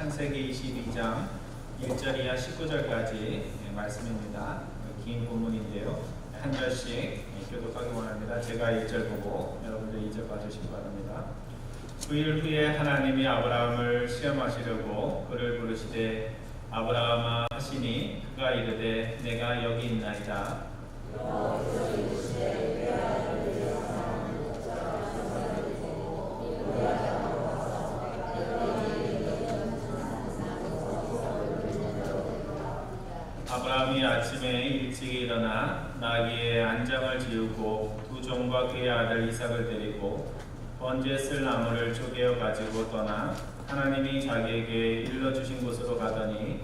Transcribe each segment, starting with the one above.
창세기 22장 1절 이하 19절까지 말씀입니다. 긴 본문인데요. 한 절씩 교독하기 원합니다. 제가 1절 보고 여러분들 2절 봐주시기 바랍니다. 9일 후에 하나님이 아브라함을 시험하시려고 그를 부르시되 아브라함아 하시니 그가 이르되 내가 여기 있나이다. 아브라함이 아침에 일찍 일어나 나귀의 안장을 지우고 두 종과 그의 아들 이삭을 데리고 번제에 쓸 나무를 쪼개어 가지고 떠나 하나님이 자기에게 일러주신 곳으로 가더니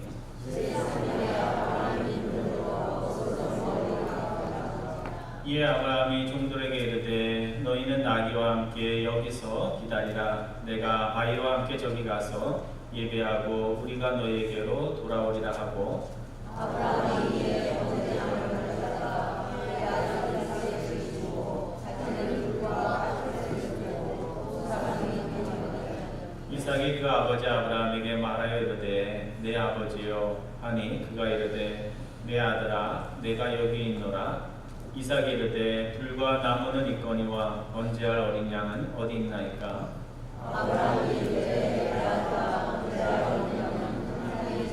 이에 아브라함이 종들에게 이르되 너희는 나귀와 함께 여기서 기다리라. 내가 아이와 함께 저기 가서 예배하고 우리가 너희에게로 돌아오리라 하고 아브라함이 이에 번제나무를 가져다가 그의 아들 이삭을 죽이고 자기는 불과 죽이고 이삭이 그 아버지 아브라함에게 말하여 이르되 내 아버지여 하니 그가 이르되 내 아들아 내가 여기 있노라. 이삭이 이르되 불과 나무는 있거니와 번제할 어린 양은 어디 있나이까. 아브라함이 이르되 내 아들아 번제할 어린 양은 하나님이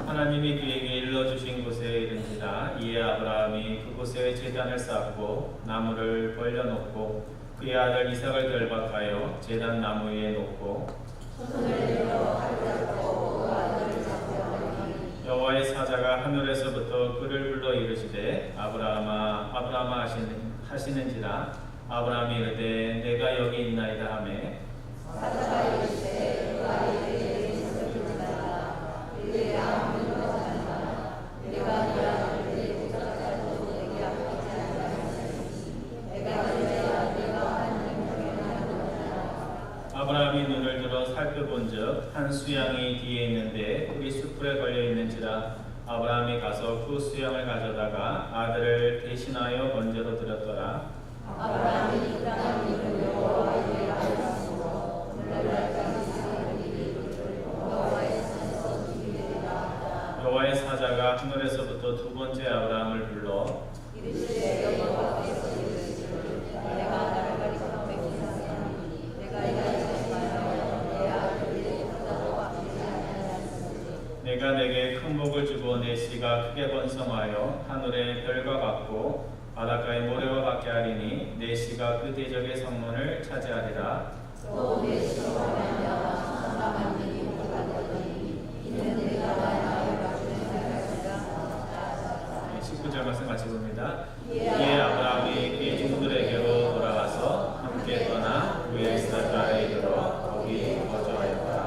하나님이 그에게 일러주신 곳에 이른지라. 이에 아브라함이 그곳에 제단을 쌓고 나무를 벌려놓고 그의 아들 이삭을 결박하여 제단 나무 위에 놓고 여호와의 사자가 하늘에서부터 그를 불러 이르시되 아브라함아 아브라함아 하시는지라. 아브라함이 이르되 내가 여기 있나이다 하매 사자가 이르시되 그가 이르되 있으리라. 그의 아무도 내가 네 아들을 보살펴도 내게 아프지 않으리니 내가 네 아들과 하나님께 하노라. 아브라함이 눈을 들어 살펴본즉 한 수양이 뒤에 있는데 뿔이 숯불에 걸려 있는지라. 아브라함이 가서 그 수양을 가져다가 아들을 대신하여 번제로 드렸더라. 아브라함이 그 땅을 이르며 여호와의 알았으므로 여호와의 사자가 하늘에서부터 두 번째 아브라함을 불러 이르시되 여호와께서 이르시되 내가 나를 가리켜 맺기사니 내가 이같이 말하여 내 아들을 보다도 아프지 아니하였으니 내가 내게 큰 복을 주고 내 씨가 크게 번성하여 하늘의 별과 같고 바닷가의 모래와 같게 하리니 내 씨가 그 대적의 성문을 차지하리라. 또 내 씨로 말미암아 천사가 만민이 복을 받으니 이는 내가 나의 가슴에 살까지라. 19절 말씀 같이 봅니다. 이에 아브라함이 그의 종들에게로 돌아가서 함께 떠나 그의 스타가에 이르러 거기 거주하였더라.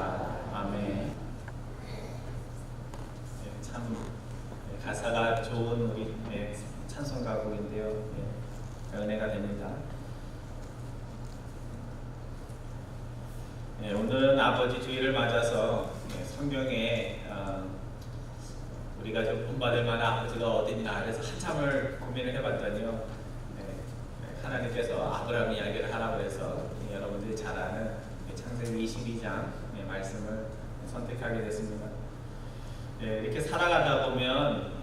아멘. 참 가사가 좋은 우리 찬송 가곡인데요. 은혜가 됩니다. 오늘은 아버지 주일을 맞아서 성경에 우리가 좀 본받을 만한 아버지가 어딨나 그래서 한참을 고민을 해봤더니요. 하나님께서 아브라함 이야기를 하라고 해서 여러분들이 잘 아는 창세기 22장 말씀을 선택하게 됐습니다. 이렇게 살아가다 보면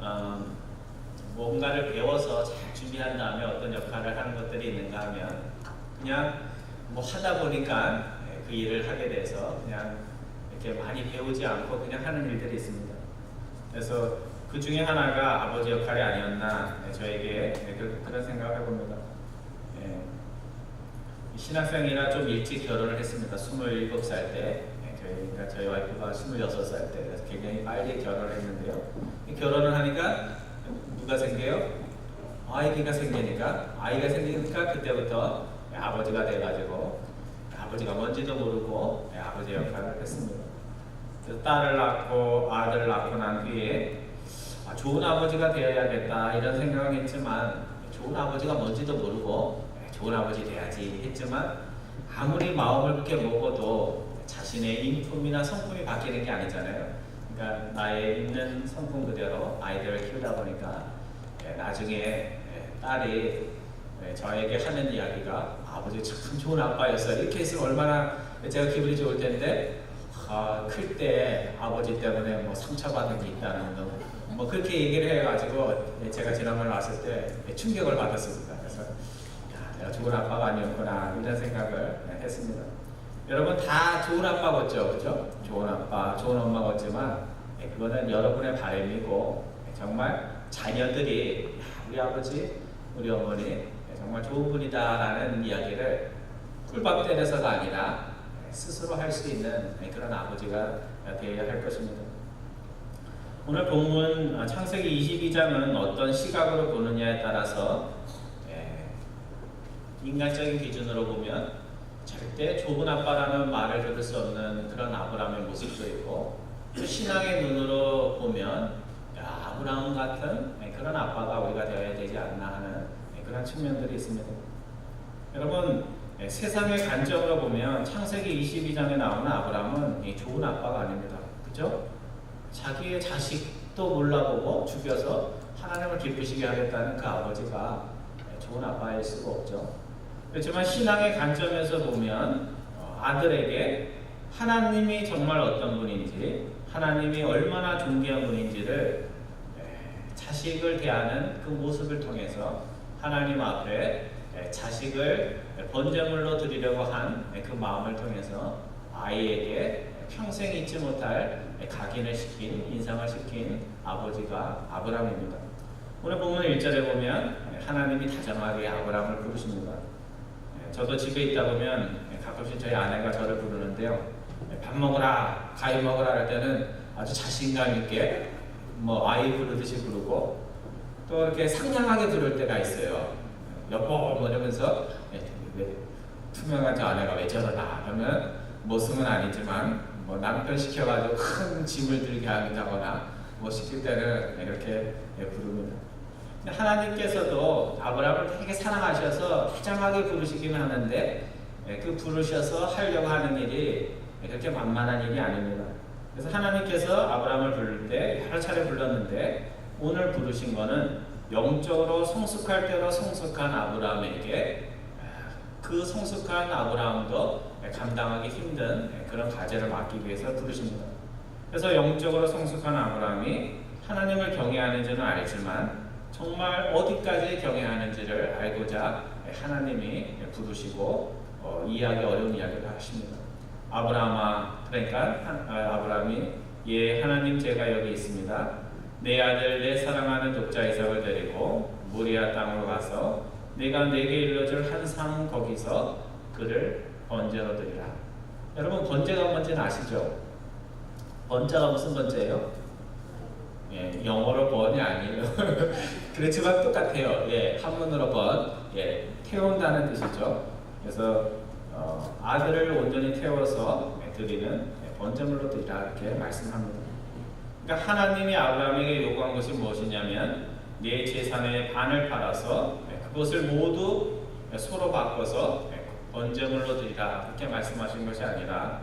뭔가를 배워서 잘 준비한 다음에 어떤 역할을 하는 것들이 있는가 하면 그냥 뭐 하다 보니까 그 일을 하게 돼서 그냥 이렇게 많이 배우지 않고 그냥 하는 일들이 있습니다. 그래서 그 중에 하나가 아버지 역할이 아니었나 저에게 그런 생각을 해봅니다. 신학생이라 좀 일찍 결혼을 했습니다. 27살 때 저희 와이프가 26살 때 그래서 굉장히 빨리 결혼을 했는데요. 결혼을 하니까 누가 생겨요? 아이가 생기니까 그때부터 아버지가 돼가지고 아버지가 뭔지도 모르고 아버지 역할을 했습니다. 딸을 낳고 아들을 낳고 난 뒤에 좋은 아버지가 되어야겠다 이런 생각을 했지만 좋은 아버지가 뭔지도 모르고 좋은 아버지 돼야지 했지만 아무리 마음을 그렇게 먹어도 자신의 인품이나 성품이 바뀌는 게 아니잖아요. 그러니까 나의 있는 성품 그대로 아이들을 키우다 보니까 나중에 딸이 저에게 하는 이야기가 아버지 참 좋은 아빠였어요. 이렇게 했으면 얼마나 제가 기분이 좋을 텐데 클 때 아버지 때문에 뭐 상처받은 게 있다는 거 뭐 그렇게 얘기를 해가지고 제가 지난번에 왔을 때 충격을 받았습니다. 그래서 내가 좋은 아빠가 아니었구나 이런 생각을 했습니다. 여러분 다 좋은 아빠겠죠, 그죠? 좋은 아빠, 좋은 엄마겠지만 그거는 여러분의 바람이고 정말 자녀들이 우리 아버지, 우리 어머니 정말 좋은 분이다라는 이야기를 꿀밥 때려서가 아니라 스스로 할 수 있는 그런 아버지가 되어야 할 것입니다. 오늘 본문 창세기 22장은 어떤 시각으로 보느냐에 따라서 인간적인 기준으로 보면 절대 좋은 아빠라는 말을 들을 수 없는 그런 아브라함의 모습도 있고 또 신앙의 눈으로 보면 아브라함 같은 그런 아빠가 우리가 되어야 되지 않나 하는 그런 측면들이 있습니다. 여러분 세상의 관점으로 보면 창세기 22장에 나오는 아브라함은 좋은 아빠가 아닙니다. 그죠? 자기의 자식도 몰라보고 죽여서 하나님을 기쁘시게 하겠다는 그 아버지가 좋은 아빠일 수가 없죠. 그렇지만 신앙의 관점에서 보면 아들에게 하나님이 정말 어떤 분인지 하나님이 얼마나 존귀한 분인지를 자식을 대하는 그 모습을 통해서 하나님 앞에 자식을 번제물로 드리려고 한 그 마음을 통해서 아이에게 평생 잊지 못할 각인을 시킨 인상을 시킨 아버지가 아브라함입니다. 오늘 본문 1절에 보면 하나님이 다정하게 아브라함을 부르십니다. 저도 집에 있다 보면 가끔씩 저희 아내가 저를 부르는데요. 밥 먹으라, 과일 먹으라 할 때는 아주 자신감 있게 뭐 아이 부르듯이 부르고 또 이렇게 상냥하게 부를 때가 있어요. 여보 뭐 이러면서 투명한 저 아내가 왜 저러나 그러면 모습은 아니지만 뭐 남편 시켜가지고 큰 짐을 들게 한다거나 뭐 시킬 때는 이렇게 부릅니다. 하나님께서도 아브라함을 되게 사랑하셔서 다정하게 부르시기는 하는데 그 부르셔서 하려고 하는 일이 그렇게 만만한 일이 아닙니다. 그래서 하나님께서 아브라함을 부를 때 여러 차례 불렀는데 오늘 부르신 거는 영적으로 성숙할 대로 성숙한 아브라함에게 그 성숙한 아브라함도 감당하기 힘든 그런 과제를 맡기기 위해서 부르십니다. 그래서 영적으로 성숙한 아브라함이 하나님을 경외하는 줄은 알지만 정말 어디까지 경외하는지를 알고자 하나님이 부르시고 이해하기 어려운 이야기를 하십니다. 아브라함아, 그러니까 아브라함이 예 하나님 제가 여기 있습니다. 내 아들 내 사랑하는 독자 이삭을 데리고 모리아 땅으로 가서 내가 내게 일러줄 한 상 거기서 그를 번제로 드리라. 여러분 번제가 뭔지는 아시죠? 번제가 무슨 번제예요? 예, 영어로 번이 아니에요. 그렇지만 똑같아요. 예, 한문으로 번, 예, 태운다는 뜻이죠. 그래서 아들을 온전히 태워서 드리는 번제물로 드리라 이렇게 말씀합니다. 그러니까 하나님이 아브라함에게 요구한 것이 무엇이냐면 내 재산의 반을 팔아서 그것을 모두 소로 바꿔서 번제물로 드리라 그렇게 말씀하신 것이 아니라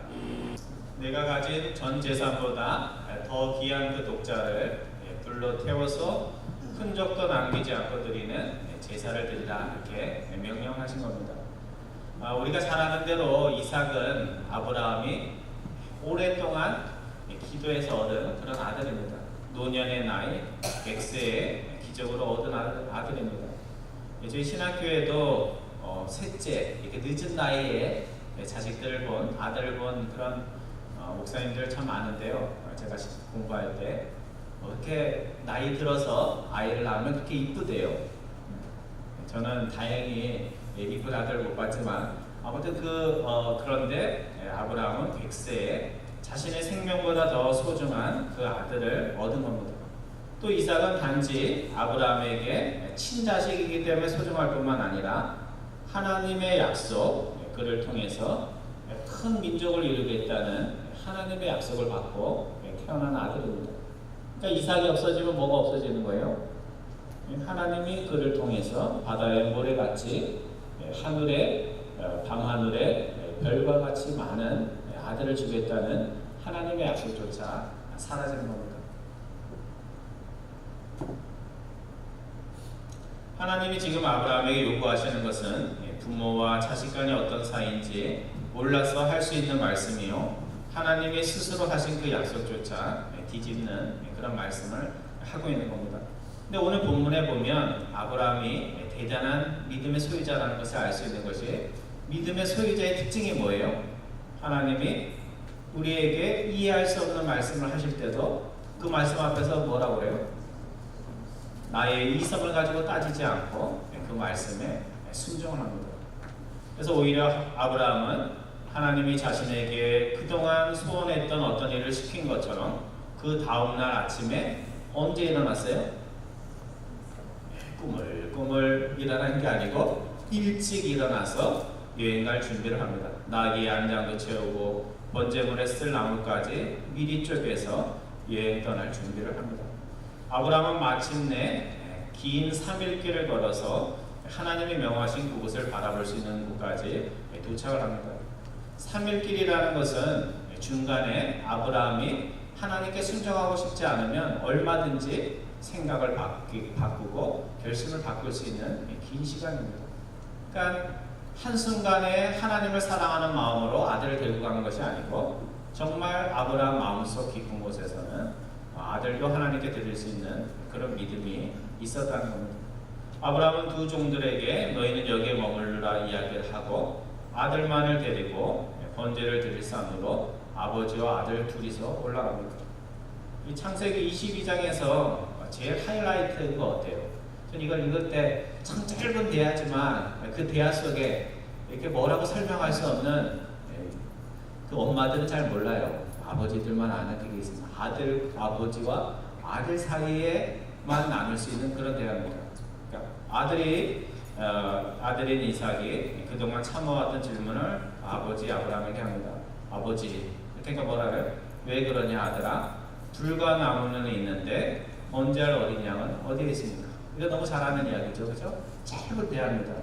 내가 가진 전 재산보다 더 귀한 그 독자를 불러 태워서 흔적도 남기지 않고 드리는 제사를 드리라 이렇게 명령하신 겁니다. 우리가 잘 아는 대로 이삭은 아브라함이 오랫동안 기도해서 얻은 그런 아들입니다. 노년의 나이 100세에 기적으로 얻은 아들입니다. 저희 신학교에도 셋째 이렇게 늦은 나이에 자식들을 본 아들을 본 그런 목사님들 참 많은데요. 제가 공부할 때 이렇게 나이 들어서 아이를 낳으면 그렇게 이쁘대요. 저는 다행히 이쁜 아들 못 봤지만 아무튼 그런데 아브라함은 100세에 자신의 생명보다 더 소중한 그 아들을 얻은 겁니다. 또 이삭은 단지 아브라함에게 친자식이기 때문에 소중할 뿐만 아니라 하나님의 약속 그를 통해서 큰 민족을 이루겠다는 하나님의 약속을 받고 태어난 아들입니다. 그러니까 이삭이 없어지면 뭐가 없어지는 거예요? 하나님이 그를 통해서 바다의 모래같이 하늘에 밤하늘에 별과 같이 많은 아들을 주겠다는 하나님의 약속조차 사라지는 겁니다. 하나님이 지금 아브라함에게 요구하시는 것은 부모와 자식 간의 어떤 사이인지 몰라서 할 수 있는 말씀이요, 하나님이 스스로 하신 그 약속조차 뒤집는 그런 말씀을 하고 있는 겁니다. 근데 오늘 본문에 보면 아브라함이 대단한 믿음의 소유자라는 것을 알 수 있는 것이, 믿음의 소유자의 특징이 뭐예요? 하나님이 우리에게 이해할 수 없는 말씀을 하실 때도 그 말씀 앞에서 뭐라고 그래요? 나의 이성을 가지고 따지지 않고 그 말씀에 순종을 합니다. 그래서 오히려 아브라함은 하나님이 자신에게 그동안 소원했던 어떤 일을 시킨 것처럼 그 다음날 아침에 언제 일어났어요? 꾸물꾸물 일어난 게 아니고 일찍 일어나서 여행 갈 준비를 합니다. 나귀의 안장도 채우고 번제물에 쓸 나무까지 미리 쪼개서 여행 떠날 준비를 합니다. 아브라함은 마침내 긴 3일길을 걸어서 하나님이 명하신 그곳을 바라볼 수 있는 곳까지 도착을 합니다. 3일길이라는 것은 중간에 아브라함이 하나님께 순종하고 싶지 않으면 얼마든지 생각을 바꾸고 결심을 바꿀 수 있는 긴 시간입니다. 그러니까 한순간에 하나님을 사랑하는 마음으로 아들을 데리고 가는 것이 아니고, 정말 아브라함 마음속 깊은 곳에서는 아들도 하나님께 드릴 수 있는 그런 믿음이 있었다는 겁니다. 아브라함은 두 종들에게 너희는 여기에 머물르라 이야기를 하고 아들만을 데리고 번제를 드릴 산으로 아버지와 아들 둘이서 올라갑니다. 이 창세기 22장에서 제일 하이라이트가 어때요? 전 이걸 읽을 때 참 짧은 대화지만 그 대화 속에 이렇게 뭐라고 설명할 수 없는, 그 엄마들은 잘 몰라요. 아버지들만 아는 그게 있습니다. 아버지와 아들 사이에만 나눌 수 있는 그런 대화입니다. 그러니까 아들인 이삭이 그동안 참아왔던 질문을 아버지 아브라함에게 합니다. 아버지, 그러니까 뭐라 그래요? 왜 그러냐 아들아? 불과 나무는 있는데 번제할 어린 양은 어디에 있습니까? 이거 너무 잘하는 이야기죠, 그죠? 짧은 대화입니다.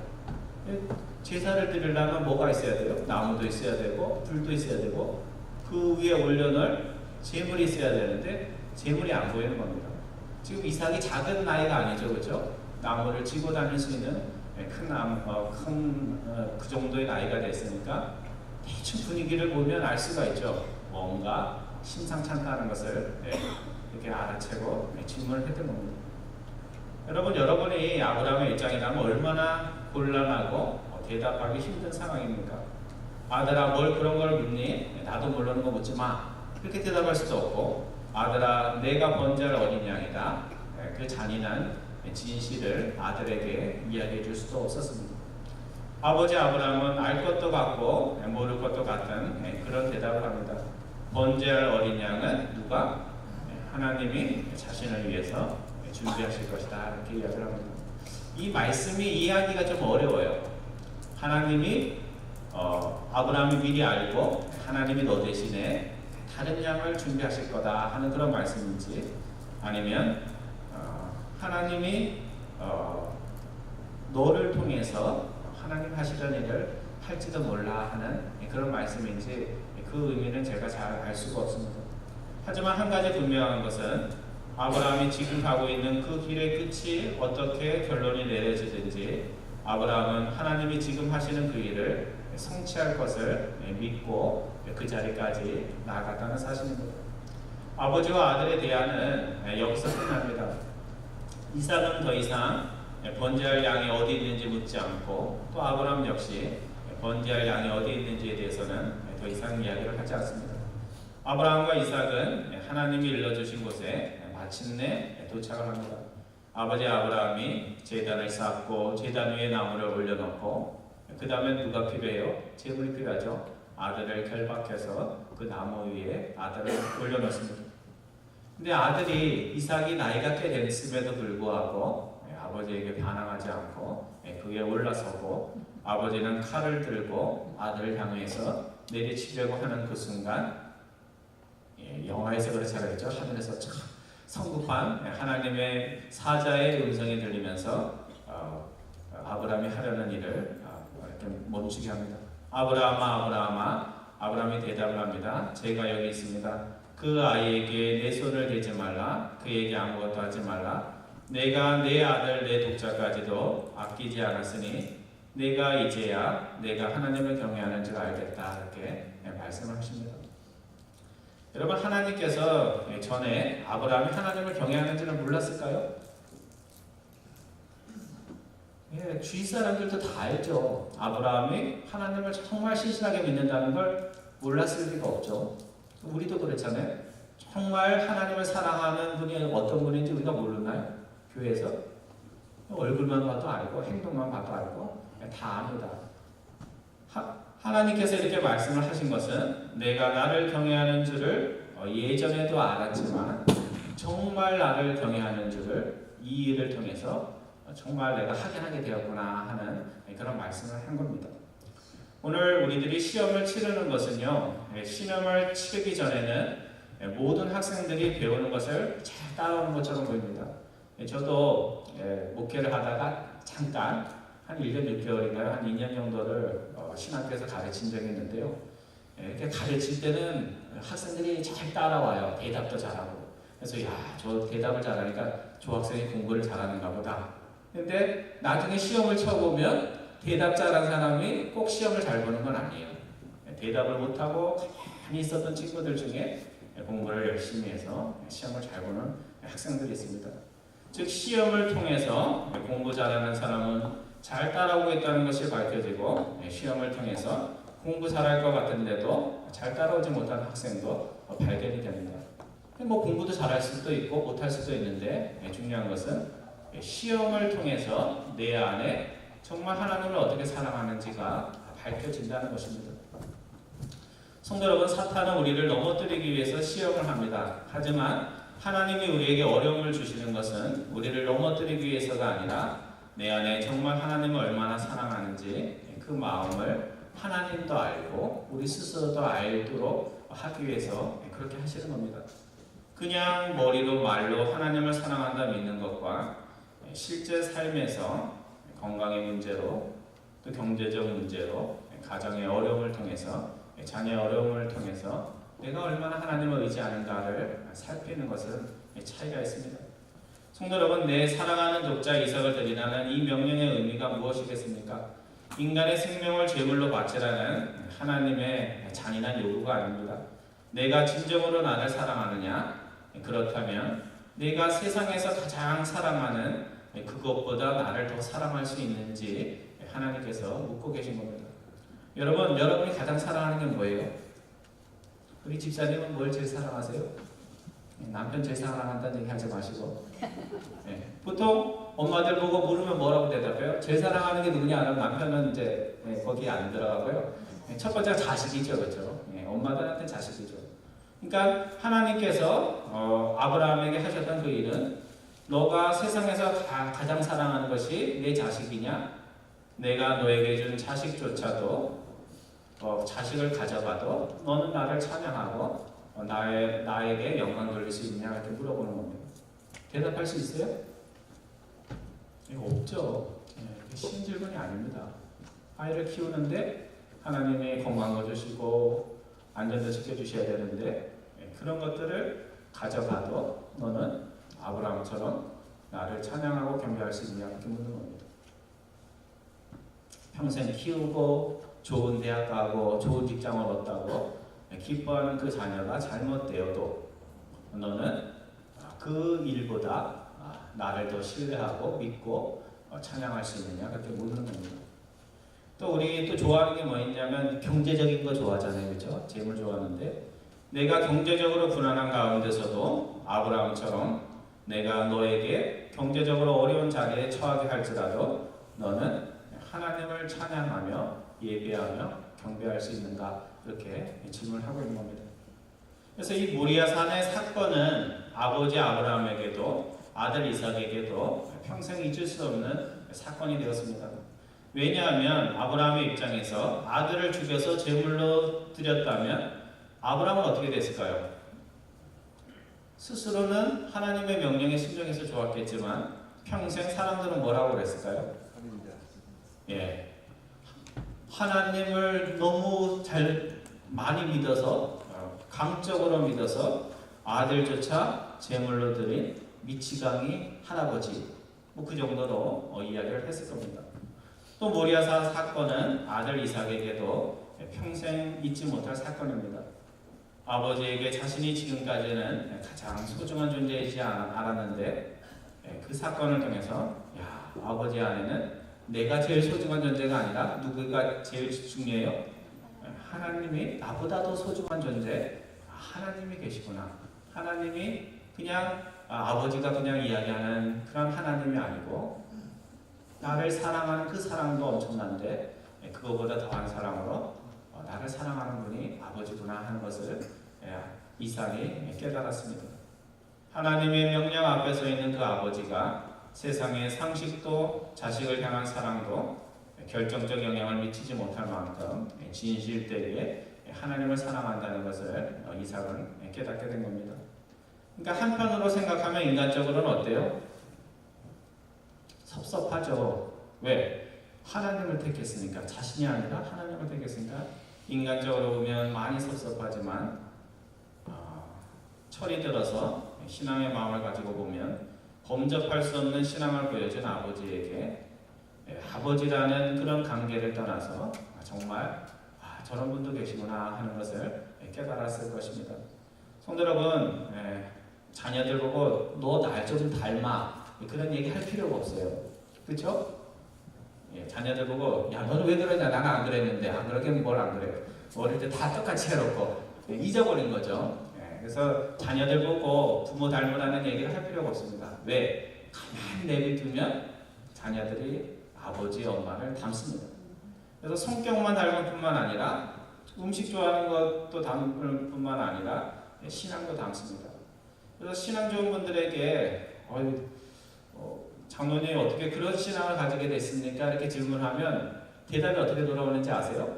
제사를 드리려면 뭐가 있어야 돼요? 나무도 있어야 되고 불도 있어야 되고 그 위에 올려놓을 재물이 있어야 되는데 재물이 안 보이는 겁니다. 지금 이삭이 작은 나이가 아니죠, 그죠? 나무를 지고 다닐 수 있는 그 정도의 나이가 됐으니까 대충 분위기를 보면 알 수가 있죠. 뭔가 심상찮다는 것을 이렇게 알아채고 질문을 했던 겁니다. 여러분이 아브라함의 입장이라면 얼마나 곤란하고 대답하기 힘든 상황입니까? 아들아, 뭘 그런 걸 묻니? 나도 모르는 거 묻지 마. 이렇게 대답할 수도 없고, 아들아, 내가 번제할 어린 양이다. 그 잔인한 진실을 아들에게 이야기해 줄 수도 없었습니다. 아버지 아브라함은 알 것도 같고 모를 것도 같은 그런 대답을 합니다. 번제할 어린 양은 누가? 하나님이 자신을 위해서 준비하실 것이다, 이렇게 이야기를 합니다. 이 말씀이 이해하기가 좀 어려워요. 하나님이 아브라함이 미리 알고 하나님이 너 대신에 다른 양을 준비하실 거다 하는 그런 말씀인지, 아니면 하나님이 너를 통해서 하나님 하시던 일을 할지도 몰라 하는 그런 말씀인지, 그 의미는 제가 잘 알 수가 없습니다. 하지만 한 가지 분명한 것은 아브라함이 지금 가고 있는 그 길의 끝이 어떻게 결론이 내려지든지 아브라함은 하나님이 지금 하시는 그 일을 성취할 것을 믿고 그 자리까지 나아갔다는 사실입니다. 아버지와 아들의 대화는 여기서 끝납니다. 이삭은 더 이상 번제할 양이 어디 있는지 묻지 않고, 또 아브라함 역시 번제할 양이 어디 있는지에 대해서는 더 이상 이야기를 하지 않습니다. 아브라함과 이삭은 하나님이 일러주신 곳에 마침내 도착을 합니다. 아버지 아브라함이 제단을 쌓고 제단 위에 나무를 올려놓고, 그 다음에 누가 필요해요? 재물이 필요하죠. 아들을 결박해서 그 나무 위에 아들을 올려놓습니다. 근데 아들이 이삭이 나이가 꽤 됐음에도 불구하고 아버지에게 반항하지 않고 그 위에 올라서고, 아버지는 칼을 들고 아들을 향해서 내리치려고 하는 그 순간, 영화에서 그렇잖아요, 하늘에서 성급한 하나님의 사자의 음성이 들리면서 아브라함이 하려는 일을 이렇게 멈추게 합니다. 아브라함아, 아브라함아. 아브라함이 대답을 합니다. 제가 여기 있습니다. 그 아이에게 내 손을 대지 말라. 그에게 아무것도 하지 말라. 내가 내 아들 내 독자까지도 아끼지 않았으니 내가 이제야 내가 하나님을 경외하는 줄 알겠다 이렇게 말씀을 하십니다. 여러분 하나님께서 전에 아브라함이 하나님을 경외하는지는 몰랐을까요? 주위 사람들도 다 알죠. 아브라함이 하나님을 정말 신실하게 믿는다는 걸 몰랐을 리가 없죠. 우리도 그렇잖아요. 정말 하나님을 사랑하는 분이 어떤 분인지 우리가 모르나요? 교회에서 얼굴만 봐도 알고 행동만 봐도 알고 다 압니다. 하나님께서 이렇게 말씀을 하신 것은 내가 나를 경외하는 줄을 예전에도 알았지만 정말 나를 경외하는 줄을 이 일을 통해서 정말 내가 확인하게 되었구나 하는 그런 말씀을 한 겁니다. 오늘 우리들이 시험을 치르는 것은요, 시험을 치르기 전에는 모든 학생들이 배우는 것을 잘 따라오는 것처럼 보입니다. 저도 목회를 하다가 잠깐 한 1년 6개월인가요? 한 2년 정도를 신학교에서 가르친 적이 있는데요. 이렇게 가르칠 때는 학생들이 잘 따라와요. 대답도 잘하고. 그래서 야, 저 대답을 잘하니까 저 학생이 공부를 잘하는가 보다. 근데 나중에 시험을 쳐보면 대답 잘한 사람이 꼭 시험을 잘 보는 건 아니에요. 대답을 못하고 가만히 있었던 친구들 중에 공부를 열심히 해서 시험을 잘 보는 학생들이 있습니다. 즉 시험을 통해서 공부 잘하는 사람은 잘 따라오고 있다는 것이 밝혀지고 시험을 통해서 공부 잘할 것 같은데도 잘 따라오지 못하는 학생도 발견이 됩니다. 뭐 공부도 잘할 수도 있고 못할 수도 있는데 중요한 것은 시험을 통해서 내 안에 정말 하나님을 어떻게 사랑하는지가 밝혀진다는 것입니다. 성도 여러분, 사탄은 우리를 넘어뜨리기 위해서 시험을 합니다. 하지만 하나님이 우리에게 어려움을 주시는 것은 우리를 넘어뜨리기 위해서가 아니라 내 안에 정말 하나님을 얼마나 사랑하는지 그 마음을 하나님도 알고 우리 스스로도 알도록 하기 위해서 그렇게 하시는 겁니다. 그냥 머리로 말로 하나님을 사랑한다 믿는 것과 실제 삶에서 건강의 문제로 또 경제적 문제로 가정의 어려움을 통해서 자녀의 어려움을 통해서 내가 얼마나 하나님을 의지하는가를 살피는 것은 차이가 있습니다. 성도 여러분, 내 사랑하는 독자 이삭을 드리라는 이 명령의 의미가 무엇이겠습니까? 인간의 생명을 제물로 바치라는 하나님의 잔인한 요구가 아닙니다. 내가 진정으로 나를 사랑하느냐? 그렇다면 내가 세상에서 가장 사랑하는 그것보다 나를 더 사랑할 수 있는지 하나님께서 묻고 계신 겁니다. 여러분, 여러분이 가장 사랑하는 게 뭐예요? 우리 집사님은 뭘 제일 사랑하세요? 남편 제일 사랑한다는 얘기 하지 마시고 보통 엄마들 보고 물으면 뭐라고 대답해요? 제일 사랑하는 게 누구냐 하면 남편은 이제 거기에 안 들어가고요. 첫 번째가 자식이죠, 그렇죠? 엄마들한테 자식이죠. 그러니까 하나님께서 아브라함에게 하셨던 그 일은 너가 세상에서 가장 사랑하는 것이 내 자식이냐? 내가 너에게 준 자식조차도 자식을 가져봐도 너는 나를 찬양하고 나에게 영광 돌릴 수 있느냐 이렇게 물어보는 겁니다. 대답할 수 있어요? 이거 없죠. 쉬운 질문이 아닙니다. 아이를 키우는데 하나님이 건강도 주시고 안전도 지켜주셔야 되는데 그런 것들을 가져봐도 너는 아브라함처럼 나를 찬양하고 경배할 수 있느냐 이렇게 묻는 겁니다. 평생 키우고 좋은 대학 가고 좋은 직장을 얻다고 기뻐하는 그 자녀가 잘못되어도 너는 그 일보다 나를 더 신뢰하고 믿고 찬양할 수 있느냐 그렇게 묻는 겁니다. 또 우리 또 좋아하는 게 뭐 있냐면 경제적인 거 좋아하잖아요, 그렇죠? 재물 좋아하는데 내가 경제적으로 불안한 가운데서도 아브라함처럼 내가 너에게 경제적으로 어려운 자리에 처하게 할지라도 너는 하나님을 찬양하며 예배하며 경배할 수 있는가 그렇게 질문하고 있는 겁니다. 그래서 이 모리아 산의 사건은 아버지 아브라함에게도 아들 이삭에게도 평생 잊을 수 없는 사건이 되었습니다. 왜냐하면 아브라함의 입장에서 아들을 죽여서 제물로 드렸다면 아브라함은 어떻게 됐을까요? 스스로는 하나님의 명령에 순종해서 좋았겠지만 평생 사람들은 뭐라고 그랬을까요? 하나님을 너무 많이 믿어서 강적으로 믿어서 아들조차 제물로 드린 미치광이 할아버지 뭐 그 정도로 이야기를 했을 겁니다. 또 모리아사 사건은 아들 이삭에게도 평생 잊지 못할 사건입니다. 아버지에게 자신이 지금까지는 가장 소중한 존재이지 않았는데 그 사건을 통해서 야, 아버지 안에는 내가 제일 소중한 존재가 아니라 누구가 제일 중요해요? 하나님이 나보다 더 소중한 존재, 하나님이 계시구나. 하나님이 그냥 아버지가 그냥 이야기하는 그런 하나님이 아니고 나를 사랑하는 그 사랑도 엄청난데 그거보다 더한 사랑으로 나를 사랑하는 분이 아버지구나 하는 것을 이삭이 깨달았습니다. 하나님의 명령 앞에 서 있는 그 아버지가 세상의 상식도 자식을 향한 사랑도 결정적 영향을 미치지 못할 만큼 진실되게 하나님을 사랑한다는 것을 이삭은 깨닫게 된 겁니다. 그러니까 한편으로 생각하면 인간적으로는 어때요? 섭섭하죠. 왜? 하나님을 택했으니까. 자신이 아니라 하나님을 택했으니까. 인간적으로 보면 많이 섭섭하지만 철이 들어서 신앙의 마음을 가지고 보면 범접할 수 없는 신앙을 보여준 아버지에게 아버지라는 그런 관계를 떠나서 정말 저런 분도 계시구나 하는 것을 깨달았을 것입니다. 성도 여러분, 자녀들 보고 너 날 좀 닮아 그런 얘기 할 필요가 없어요. 그렇죠? 자녀들 보고 야 너는 왜 그러냐, 나는 안 그랬는데 안 그러긴 뭘 안 그래요. 어릴 때 다 똑같이 해놓고 잊어버린 거죠. 그래서 자녀들 보고 부모 닮으라는 얘기를 할 필요가 없습니다. 왜? 가만히 내비두면 자녀들이 아버지, 엄마를 닮습니다. 그래서 성격만 닮을 뿐만 아니라 음식 좋아하는 것도 닮을 뿐만 아니라 신앙도 닮습니다. 그래서 신앙 좋은 분들에게 장로님 어떻게 그런 신앙을 가지게 됐습니까? 이렇게 질문하면 대답이 어떻게 돌아오는지 아세요?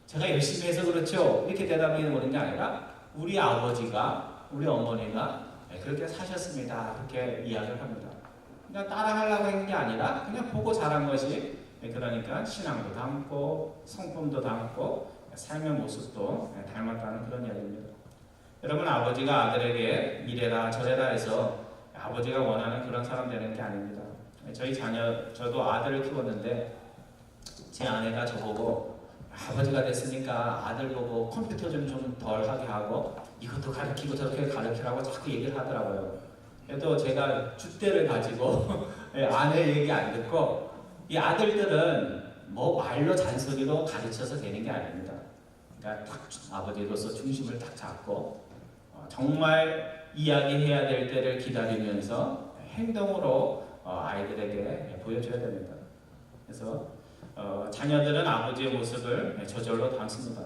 제가 열심히 해서 그렇죠. 이렇게 대답이 오는 게 아니라 우리 아버지가, 우리 어머니가 그렇게 사셨습니다. 그렇게 이야기를 합니다. 그러니까 따라하려고 한 게 아니라 그냥 보고 자란 것이, 그러니까 신앙도 닮고 성품도 닮고 삶의 모습도 닮았다는 그런 이야기입니다. 여러분, 아버지가 아들에게 이래라 저래라 해서 아버지가 원하는 그런 사람 되는 게 아닙니다. 저희 자녀, 저도 아들을 키웠는데 제 아내가 저보고 아버지가 됐으니까 아들 보고 컴퓨터 좀 덜 하게 하고 이것도 가르치고 저렇게 가르치라고 자꾸 얘기를 하더라고요. 그래도 제가 줏대를 가지고 아내 얘기 안 듣고, 이 아들들은 뭐 말로 잔소리로 가르쳐서 되는 게 아닙니다. 그러니까 딱 아버지로서 중심을 딱 잡고 정말 이야기해야 될 때를 기다리면서 행동으로 아이들에게 보여줘야 됩니다. 그래서 자녀들은 아버지의 모습을 저절로 닮습니다.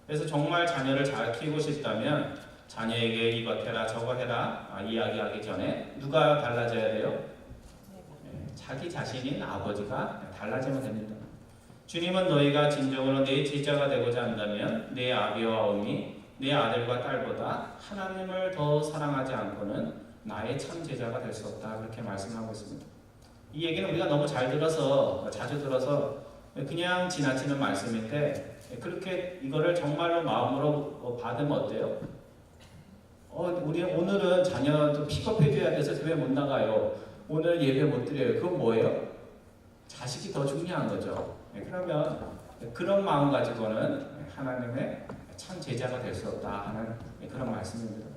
그래서 정말 자녀를 잘 키우고 싶다면 자녀에게 이것 해라 저거 해라 이야기하기 전에 누가 달라져야 돼요? 자기 자신인 아버지가 달라지면 됩니다. 주님은 너희가 진정으로 내 제자가 되고자 한다면 내 아비와 어미, 내 아들과 딸보다 하나님을 더 사랑하지 않고는 나의 참 제자가 될 수 없다, 그렇게 말씀하고 있습니다. 이 얘기는 우리가 너무 잘 들어서, 자주 들어서 그냥 지나치는 말씀인데, 그렇게 이거를 정말로 마음으로 받으면 어때요? 우리 오늘은 자녀도 픽업해줘야 돼서 교회 못 나가요. 오늘 예배 못 드려요. 그건 뭐예요? 자식이 더 중요한 거죠. 그러면 그런 마음 가지고는 하나님의 참 제자가 될 수 없다 하는 그런 말씀입니다.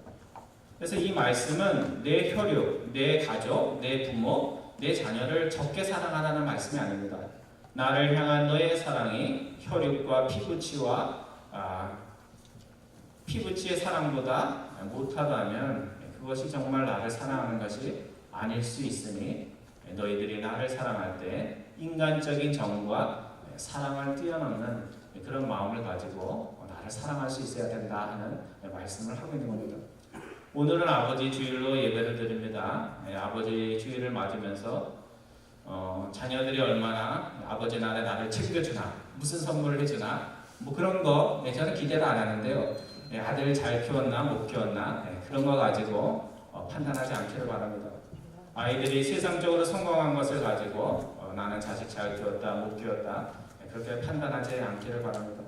그래서 이 말씀은 내 혈육, 내 가족, 내 부모, 내 자녀를 적게 사랑하라는 말씀이 아닙니다. 나를 향한 너의 사랑이 혈육과 피부치의 사랑보다 못하다면 그것이 정말 나를 사랑하는 것이 아닐 수 있으니 너희들이 나를 사랑할 때 인간적인 정과 사랑을 뛰어넘는 그런 마음을 가지고 나를 사랑할 수 있어야 된다 하는 말씀을 하고 있는 겁니다. 오늘은 아버지 주일로 예배를 드립니다. 아버지 주일을 맞으면서 자녀들이 얼마나 아버지 날에 나를 챙겨주나, 무슨 선물을 해주나, 뭐 그런 거 저는 기대를 안 하는데요. 아들 잘 키웠나 못 키웠나 그런 거 가지고 판단하지 않기를 바랍니다. 아이들이 세상적으로 성공한 것을 가지고 나는 자식 잘 키웠다 못 키웠다 그렇게 판단하지 않기를 바랍니다.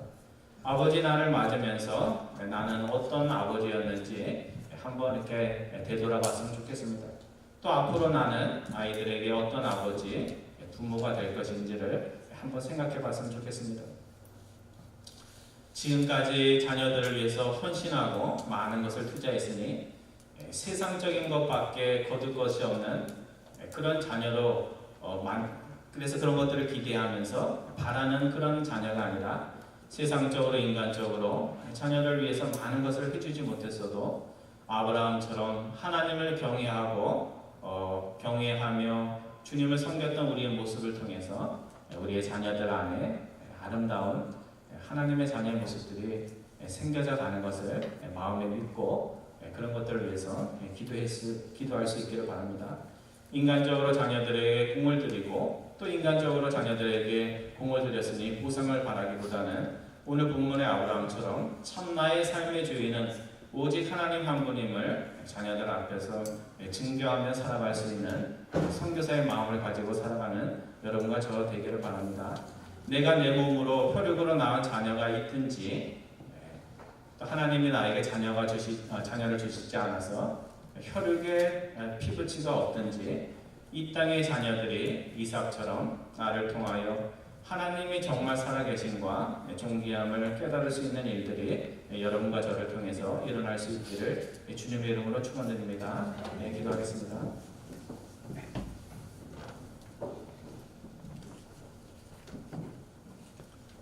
아버지 날을 맞으면서 나는 어떤 아버지였는지 한번 이렇게 되돌아봤으면 좋겠습니다. 또 앞으로 나는 아이들에게 어떤 아버지, 부모가 될 것인지를 한번 생각해 봤으면 좋겠습니다. 지금까지 자녀들을 위해서 헌신하고 많은 것을 투자했으니 세상적인 것밖에 거둘 것이 없는 그런 자녀로 그래서 그런 것들을 기대하면서 바라는 그런 자녀가 아니라 세상적으로 인간적으로 자녀를 위해서 많은 것을 해주지 못했어도 아브라함처럼 하나님을 경외하며 주님을 섬겼던 우리의 모습을 통해서 우리의 자녀들 안에 아름다운 하나님의 자녀의 모습들이 생겨져 가는 것을 마음에 믿고 그런 것들을 위해서 기도할 수 있기를 바랍니다. 인간적으로 자녀들에게 공을 들이고 또 인간적으로 자녀들에게 공을 들였으니 보상을 바라기보다는 오늘 본문의 아브라함처럼 참나의 삶의 주인은 오직 하나님 한 분임을 자녀들 앞에서 증거하며 살아갈 수 있는 선교사의 마음을 가지고 살아가는 여러분과 저 되기를 바랍니다. 내가 내 몸으로 혈육으로 낳은 자녀가 있든지 또 하나님이 나에게 자녀를 주시지 않아서 혈육의 피부치가 없든지 이 땅의 자녀들이 이삭처럼 나를 통하여 하나님이 정말 살아계신과 존귀함을 깨달을 수 있는 일들이 여러분과 저를 통해서 일어날 수 있기를 주님의 이름으로 축원드립니다. 기도하겠습니다.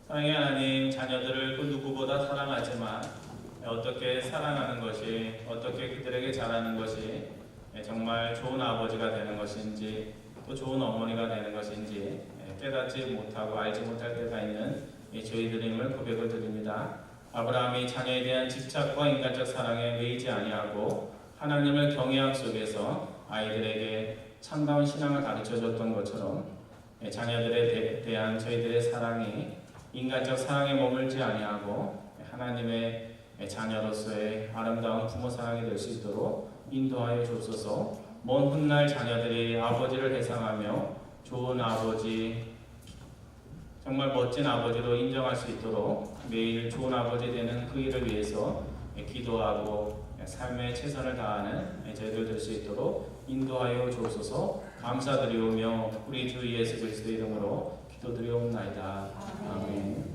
사랑의 하나님, 자녀들을 그 누구보다 사랑하지만 어떻게 사랑하는 것이, 어떻게 그들에게 잘하는 것이 정말 좋은 아버지가 되는 것인지 또 좋은 어머니가 되는 것인지 깨닫지 못하고 알지 못할 때가 있는 저희들임을 고백을 드립니다. 아브라함이 자녀에 대한 집착과 인간적 사랑에 매이지 아니하고 하나님을 경외함 속에서 아이들에게 참다운 신앙을 가르쳐줬던 것처럼 자녀들에 대한 저희들의 사랑이 인간적 사랑에 머물지 아니하고 하나님의 자녀로서의 아름다운 부모 사랑이 될 수 있도록 인도하여 주옵소서. 먼 훗날 자녀들이 아버지를 회상하며 좋은 아버지, 정말 멋진 아버지로 인정할 수 있도록 매일 좋은 아버지 되는 그 일을 위해서 기도하고 삶에 최선을 다하는 저희들 될 수 있도록 인도하여 주옵소서. 감사드리오며 우리 주 예수 그리스도의 이름으로 기도드리옵나이다. 아멘.